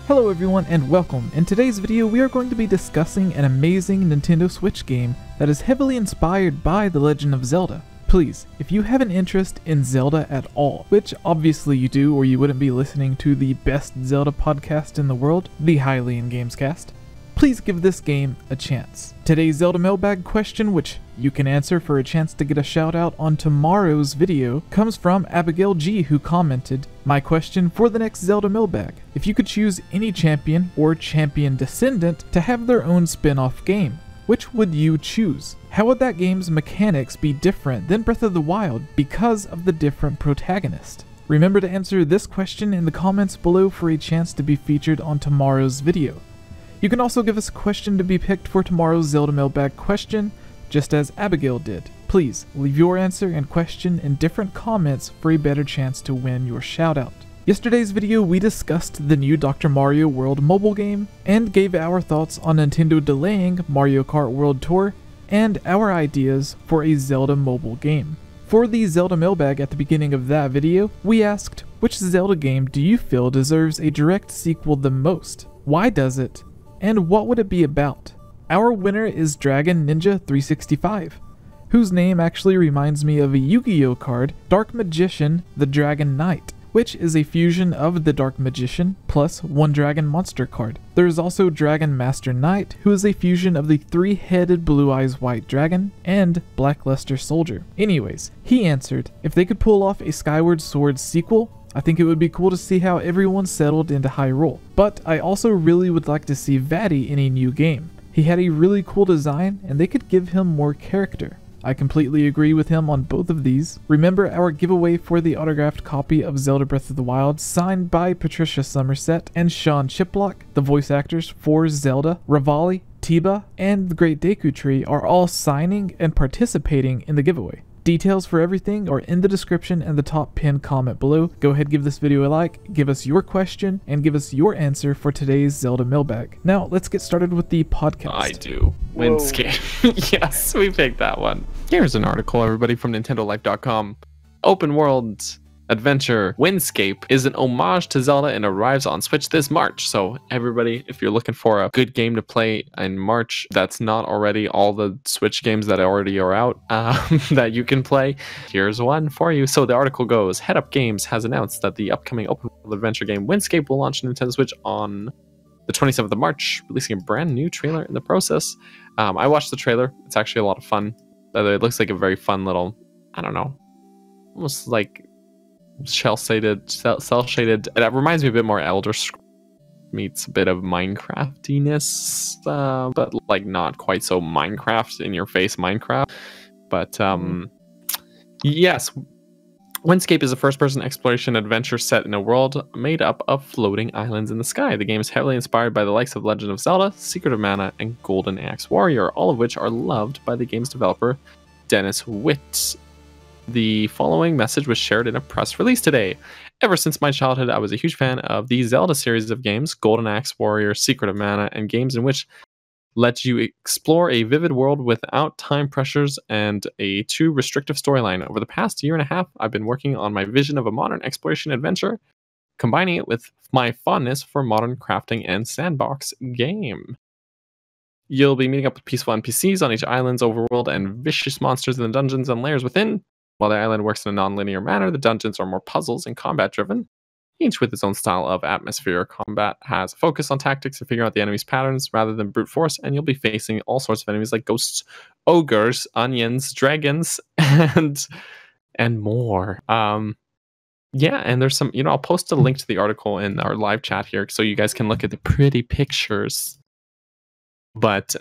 Hello everyone and welcome. In today's video we are going to be discussing an amazing Nintendo Switch game that is heavily inspired by The Legend of Zelda. Please, if you have an interest in Zelda at all, which obviously you do or you wouldn't be listening to the best Zelda podcast in the world, the Hylian Gamescast, please give this game a chance. Today's Zelda mailbag question, which you can answer for a chance to get a shout out on tomorrow's video, comes from Abigail G, who commented, "My question for the next Zelda mailbag. If you could choose any champion or champion descendant to have their own spin-off game, which would you choose? How would that game's mechanics be different than Breath of the Wild because of the different protagonist?" Remember to answer this question in the comments below for a chance to be featured on tomorrow's video. You can also give us a question to be picked for tomorrow's Zelda mailbag question, just as Abigail did. Please leave your answer and question in different comments for a better chance to win your shoutout. Yesterday's video we discussed the new Dr. Mario World mobile game and gave our thoughts on Nintendo delaying Mario Kart World Tour and our ideas for a Zelda mobile game. For the Zelda mailbag at the beginning of that video, we asked, which Zelda game do you feel deserves a direct sequel the most? Why does it? And what would it be about? Our winner is Dragon Ninja 365, whose name actually reminds me of a Yu-Gi-Oh card, Dark Magician the Dragon Knight, which is a fusion of the Dark Magician plus one Dragon Monster card. There is also Dragon Master Knight, who is a fusion of the three-headed Blue Eyes White Dragon and Black Luster Soldier. Anyways, he answered, if they could pull off a Skyward Sword sequel, I think it would be cool to see how everyone settled into Hyrule. But I also really would like to see Vaddie in a new game. He had a really cool design and they could give him more character. I completely agree with him on both of these. Remember our giveaway for the autographed copy of Zelda Breath of the Wild signed by Patricia Somerset and Sean Chiplock, the voice actors for Zelda, Revali, Tiba, and the Great Deku Tree are all signing and participating in the giveaway. Details for everything are in the description and the top pinned comment below. Go ahead, give this video a like, give us your question, and give us your answer for today's Zelda mailbag. Now, let's get started with the podcast. I do. Windscape. Yes, we picked that one. Here's an article, everybody, from NintendoLife.com. Open World Adventure Windscape is an homage to Zelda and arrives on Switch this March. So everybody, if you're looking for a good game to play in March that's not already all the Switch games that already are out that you can play, here's one for you. So the article goes, Head Up Games has announced that the upcoming open world adventure game Windscape will launch on Nintendo Switch on the 27th of March, releasing a brand new trailer in the process. I watched the trailer. It's actually a lot of fun. It looks like a very fun little, I don't know, almost like cell shaded, and it reminds me a bit more Elder Scrolls meets a bit of Minecraftiness, but like not quite so Minecraft in your face Minecraft. But yes, Windscape is a first-person exploration adventure set in a world made up of floating islands in the sky. The game is heavily inspired by the likes of Legend of Zelda, Secret of Mana, and Golden Axe Warrior, all of which are loved by the game's developer Dennis Witt. The following message was shared in a press release today. Ever since my childhood, I was a huge fan of the Zelda series of games, Golden Axe Warrior, Secret of Mana, and games in which let you explore a vivid world without time pressures and a too restrictive storyline. Over the past year and a half, I've been working on my vision of a modern exploration adventure, combining it with my fondness for modern crafting and sandbox game. You'll be meeting up with peaceful NPCs on each island's overworld and vicious monsters in the dungeons and layers within. While the island works in a non-linear manner, the dungeons are more puzzles and combat-driven. Each with its own style of atmosphere. Combat has a focus on tactics and figuring out the enemy's patterns rather than brute force, and you'll be facing all sorts of enemies like ghosts, ogres, onions, dragons, and more. Yeah, and there's some, I'll post a link to the article in our live chat here so you guys can look at the pretty pictures. But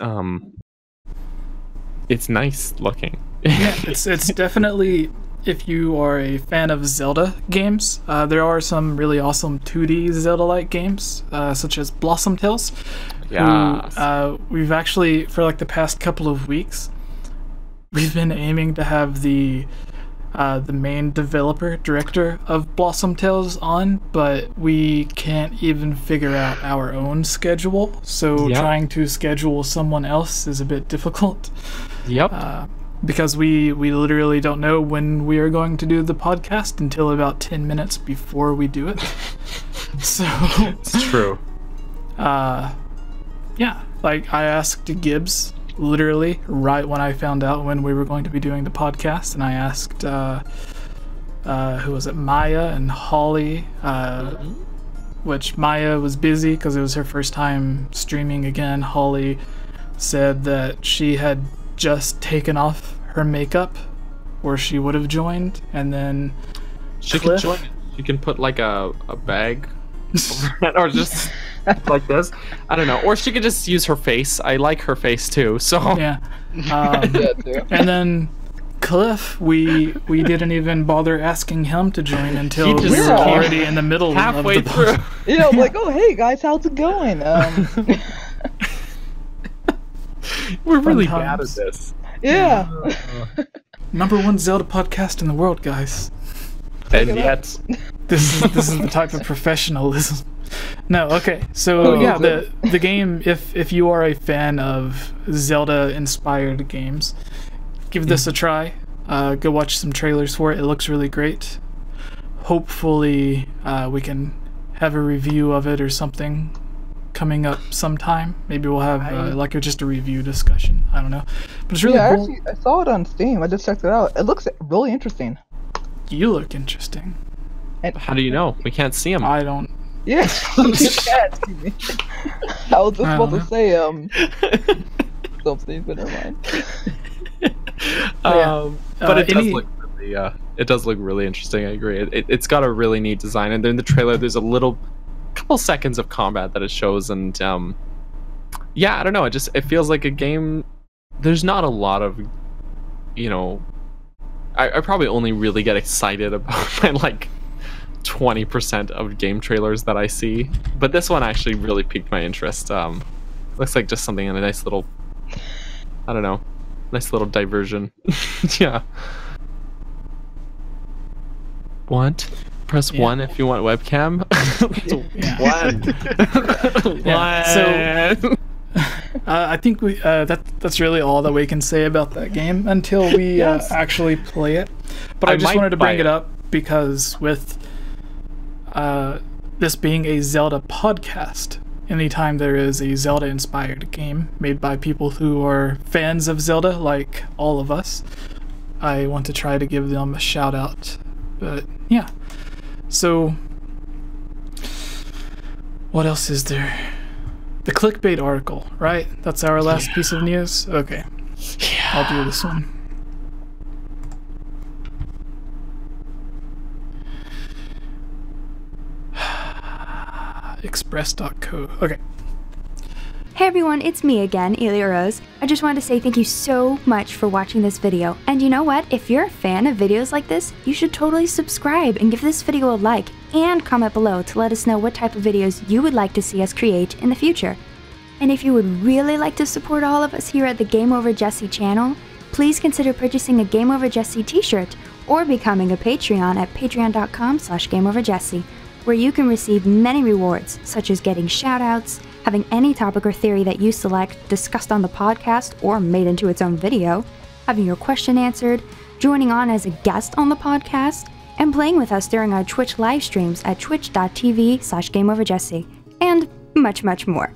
it's nice looking. Yeah, it's definitely, if you are a fan of Zelda games, there are some really awesome 2D Zelda-like games, such as Blossom Tales. Yeah. We've actually, for like the past couple of weeks, we've been aiming to have the main director of Blossom Tales on, but we can't even figure out our own schedule, so trying to schedule someone else is a bit difficult. Yep. Because we literally don't know when we are going to do the podcast until about 10 minutes before we do it. So it's true. yeah, like I asked Gibbs literally right when I found out when we were going to be doing the podcast, and I asked who was it, Maya and Holly, which Maya was busy because it was her first time streaming again. Holly said that she had just taken off her makeup, or she would have joined, and then She Cliff, can join. You can put like a bag over it, or just like this. I don't know. Or she could just use her face. I like her face too. So yeah, Yeah, too. and then Cliff, we didn't even bother asking him to join until He we just were came already in the middle halfway of the through. Yeah, I'm like, oh hey guys, how's it going? We're really Fun bad at times. this. Yeah. #1 Zelda podcast in the world, guys. And it yet, This is the type of professionalism. No, okay. So yeah, the game. If you are a fan of Zelda inspired games, give this a try. Go watch some trailers for it. It looks really great. Hopefully, we can have a review of it or something coming up sometime. Maybe we'll have like just a review discussion. I don't know, but it's really Yeah, cool. I saw it on Steam. I just checked it out. It looks really interesting. You look interesting. And how do you know? We can't see him. I don't. yeah, you can't see me. I was just I about don't to say something, but never mind. But it does any- look really, it does look really interesting. I agree. It's got a really neat design, and then in the trailer, there's a couple seconds of combat that it shows, and yeah, I don't know. It feels like a game. There's not a lot of, you know, I probably only really get excited about my like 20% of game trailers that I see, but this one actually really piqued my interest. Looks like just something in a nice little, I don't know, nice little diversion. Yeah. What? Press Yeah. 1 if you want webcam. What? Yeah, so- I think that's really all that we can say about that game until we actually play it. But I just might wanted to buy bring it it. up because with this being a Zelda podcast, anytime there is a Zelda-inspired game made by people who are fans of Zelda, like all of us, I want to try to give them a shout out. But yeah, so what else is there? The clickbait article, right? That's our last piece of news? Okay. Yeah. I'll do this one. Express.co. Okay. Hey everyone, it's me again, Elia Rose. I just wanted to say thank you so much for watching this video. And you know what? If you're a fan of videos like this, you should totally subscribe and give this video a like and comment below to let us know what type of videos you would like to see us create in the future. And if you would really like to support all of us here at the GameOverJesse channel, please consider purchasing a GameOverJesse t-shirt or becoming a Patreon at patreon.com/GameOverJesse, where you can receive many rewards, such as getting shoutouts, having any topic or theory that you select discussed on the podcast or made into its own video, having your question answered, joining on as a guest on the podcast, and playing with us during our Twitch live streams at twitch.tv/GameOverJesse, and much, much more.